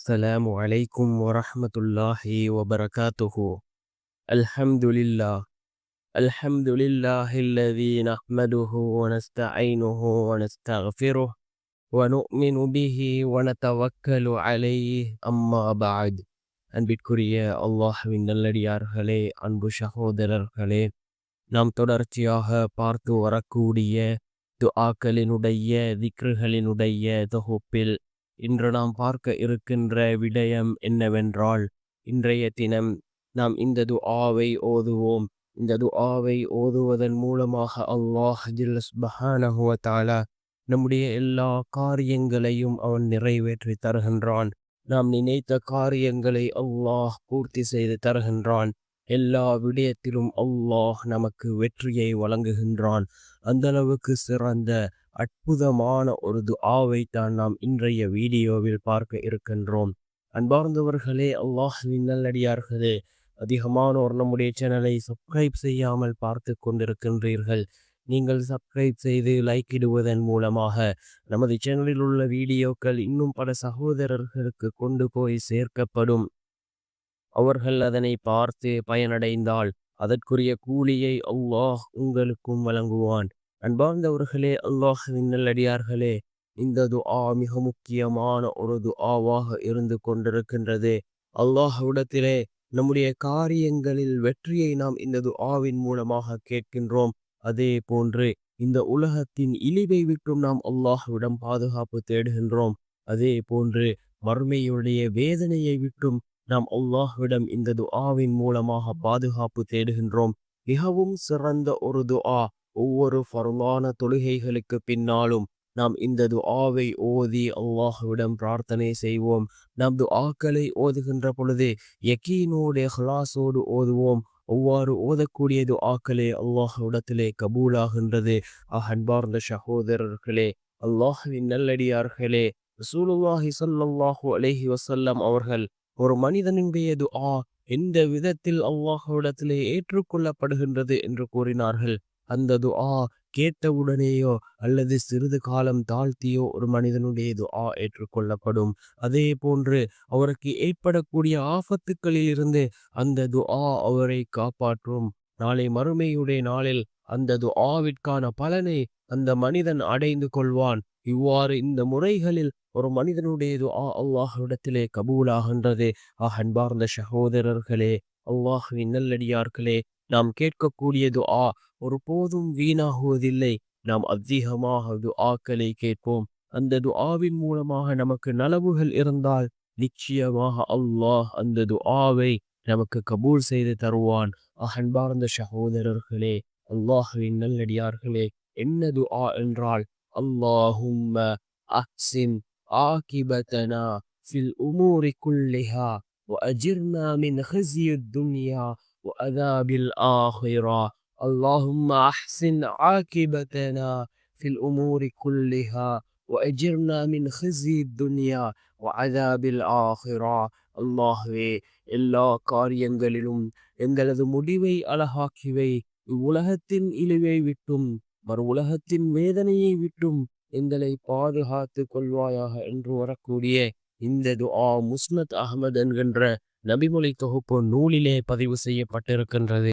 السلام عليكم ورحمة الله وبركاته. الحمد لله. الحمد لله الذي نحمده ونستعينه ونستغفره ونؤمن به ونتوكل عليه أما بعد. அன்பிற்குரிய அல்லாஹ்வின் நல்லடியார்களே, அன்பு சகோதரர்களே, நாம் தொடர்ச்சியாக பார்த்து வரக்கூடிய துஆக்களினுடைய திக்ருகளினுடைய தொகுப்பில் இன்று நாம் பார்க்க இருக்கின்ற விடயம் என்னவென்றால், இன்றைய தினம் நாம் இந்த துஆவை ஓதுவோம். இந்த துஆவை ஓதுவதன் மூலமாக அல்லாஹ் ஜல்ல சுப்ஹானஹு வ தஆலா நம்முடைய எல்லா காரியங்களையும் அவன் நிறைவேற்றி தருகின்றான். நாம் நினைத்த காரியங்களை அல்லாஹ் பூர்த்தி செய்து தருகின்றான். எல்லா விடயத்திலும் அல்லாஹ் நமக்கு வெற்றியை வழங்குகின்றான். அந்த அளவுக்கு சிறந்த அற்புதமான ஒரு துஆவை தான் நாம் இன்றைய வீடியோவில் பார்க்க இருக்கின்றோம். அன்பார்ந்தவர்களே, அல்லாஹ்வின் நல்லடியார்களே, அதிகமானோர் நம்முடைய சேனலை சப்ஸ்கிரைப் செய்யாமல் பார்த்து கொண்டிருக்கின்றீர்கள். நீங்கள் சப்ஸ்கிரைப் செய்து லைக் இடுவதன் மூலமாக நமது சேனலில் உள்ள வீடியோக்கள் இன்னும் பல சகோதரர்களுக்கு கொண்டு போய் சேர்க்கப்படும். அவர்கள் அதனை பார்த்து பயனடைந்தால் அதற்குரிய கூலியை அல்லாஹ் உங்களுக்கும் வழங்குவான். அன்பார்ந்தவர்களே, அல்லாஹ்வின் நல்லடியார்களே, இந்த துஆ மிக முக்கியமான ஒரு துஆவாக இருந்து கொண்டிருக்கின்றது. அல்லாஹ்விடத்திலே நம்முடைய காரியங்களில் வெற்றியை நாம் இந்த துஆவின் மூலமாக கேட்கின்றோம். அதே போன்று இந்த உலகத்தின் இழிவை விட்டும் நாம் அல்லாஹ்விடம் பாதுகாப்பு தேடுகின்றோம். அதே போன்று மறுமையுடைய வேதனையை விட்டும் நாம் அல்லாஹ்விடம் இந்த துஆவின் மூலமாக பாதுகாப்பு தேடுகின்றோம். மிகவும் சிறந்த ஒரு துஆ. ஒவ்வொரு ஃபர்லான தொழுகைகளுக்கு பின்னாலும் நாம் இந்த துஆவை ஓதி அல்லாஹ்விடம் பிரார்த்தனை செய்வோம். நாம் துஆக்களை ஓதுகின்ற பொழுது யகீனோடு இஹ்லாஸோடு ஓதுவோம். ஒவ்வாறு ஓதக்கூடிய துஆக்களே அல்லாஹ்விடத்திலே கபூலாகின்றது. அன்பார்ந்த சகோதரர்களே, அல்லாஹ்வின் நல்லடியார்களே, ரசூலுல்லாஹி ஸல்லல்லாஹு அலைஹி வஸல்லம் அவர்கள் ஒரு மனிதனுடைய துஆ எந்த விதத்தில் அல்லாஹ்விடத்திலே ஏற்றுக்கொள்ளப்படுகின்றது என்று கூறினார்கள். அந்த துஆ கேட்டவுடனேயோ அல்லது சிறிது காலம் தாழ்த்தியோ ஒரு மனிதனுடைய துஆ ஏற்றுக்கொள்ளப்படும். அதே போன்று அவருக்கு ஏற்படக்கூடிய ஆபத்துக்களில் இருந்து அந்த துஆ அவரை காப்பாற்றும். நாளை மறுமையுடைய நாளில் அந்த துஆவிற்கான பலனை அந்த மனிதன் அடைந்து கொள்வான். இவ்வாறு இந்த முறைகளில் ஒரு மனிதனுடைய துஆ அல்லாஹ்விடத்திலே கபூலாகின்றது. அன்பார்ந்த சகோதரர்களே, அல்லாஹ்வின் நல்லடியார்களே, நாம் கேட்கக்கூடிய துஆ ஒருபோதும் வீணாகுவதில்லை. நாம் அதிகமாக துஆக்களை கேட்போம். அந்த துஆவின் மூலமாக நமக்கு நலவுகள் இருந்தால் நிச்சயமாக அல்லாஹ் அந்த துஆவை நமக்கு கபூல் செய்து தருவான். அன்பார்ந்த சகோதரர்களே, அல்லாஹ்வின் நல்லடியார்களே, என்ன துஆ என்றால், அல்லாஹும்ம அஹ்சின் ஆகிபதனா ஃபில் உமூரி குல்லிஹா وأجرنا من خزي الدنيا وعذاب الآخرة. اللهم أحسن عاقبتنا في الأمور كلها وأجرنا من خزي الدنيا وعذاب الآخرة. அல்லாஹ்வே, எல்லா காரியங்களிலும் எங்களது முடிவை அழகாக்கிவை. இவ்வுலகத்தின் இழிவை விட்டும் மறு உலகத்தின் வேதனையை விட்டும் எங்களை பாதுகாத்து கொள்வாயாக என்று வரக்கூடிய இந்த துஆ முஸ்னத் அஹ்மத் என்கின்ற நபிமொழி தொகுப்பு நூலிலே பதிவு செய்யப்பட்டிருக்கின்றது.